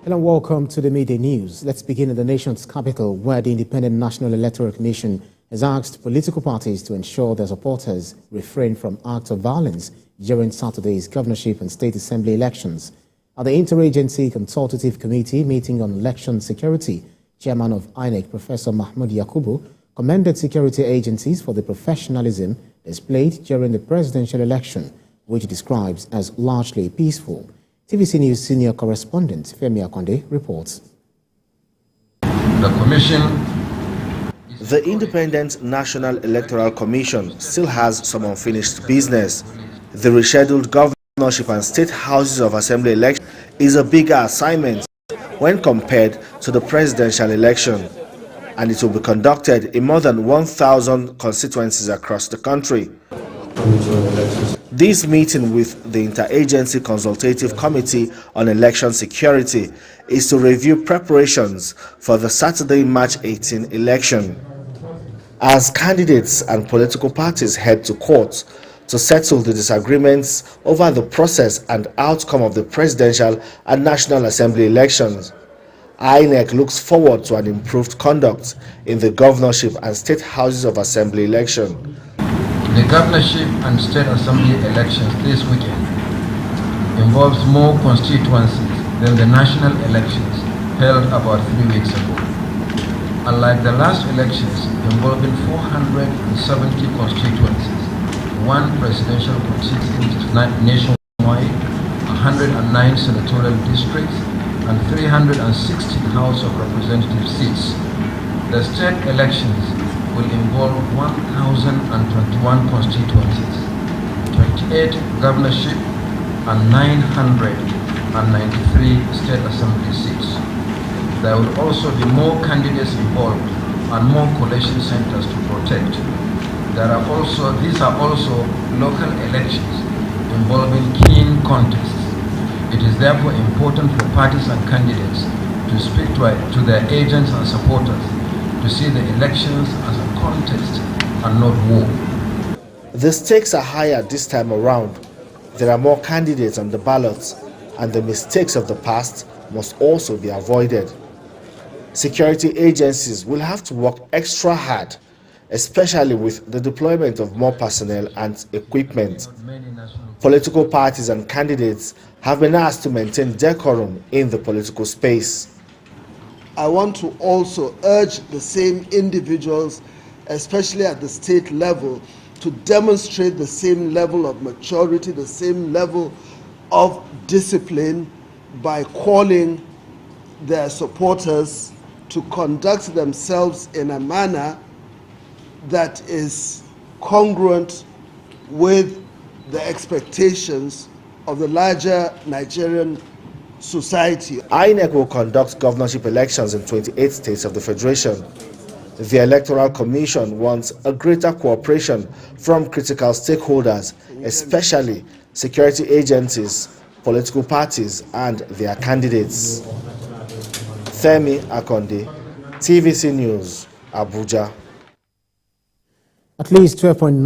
Hello and welcome to the midday news. Let's begin in the nation's capital, where the Independent National Electoral Commission has asked political parties to ensure their supporters refrain from acts of violence during Saturday's governorship and state assembly elections. At the Interagency Consultative Committee meeting on election security, Chairman of INEC, Professor Mahmood Yakubu, commended security agencies for the professionalism displayed during the presidential election, which he describes as largely peaceful. TVC News senior correspondent Femi Akonde reports. The Independent National Electoral Commission still has some unfinished business. The rescheduled governorship and state houses of assembly election is a bigger assignment when compared to the presidential election, and it will be conducted in more than 1,000 constituencies across the country. This meeting with the Interagency Consultative Committee on Election Security is to review preparations for the Saturday, March 18 election. As candidates and political parties head to court to settle the disagreements over the process and outcome of the presidential and National Assembly elections, INEC looks forward to an improved conduct in the governorship and state houses of assembly election. The governorship and state assembly elections this weekend involves more constituencies than the national elections held about 3 weeks ago. Unlike the last elections involving 470 constituencies, one presidential constituency nationwide, 109 senatorial districts, and 316 House of Representatives seats, the state elections will involve 1,021 constituencies, 28 governorship, and 993 state assembly seats. There will also be more candidates involved and more collation centers to protect. These are also local elections involving keen contests. It is therefore important for parties and candidates to speak to their agents and supporters to see the elections as a contest and not war. The stakes are higher this time around. There are more candidates on the ballots, and the mistakes of the past must also be avoided. Security agencies will have to work extra hard, especially with the deployment of more personnel and equipment. Political parties and candidates have been asked to maintain decorum in the political space. I want to also urge the same individuals, especially at the state level, to demonstrate the same level of maturity, the same level of discipline by calling their supporters to conduct themselves in a manner that is congruent with the expectations of the larger Nigerian society. INEC will conduct governorship elections in 28 states of the Federation. The Electoral Commission wants a greater cooperation from critical stakeholders, especially security agencies, political parties, and their candidates. Femi Akonde, TVC News, Abuja. At least 12.9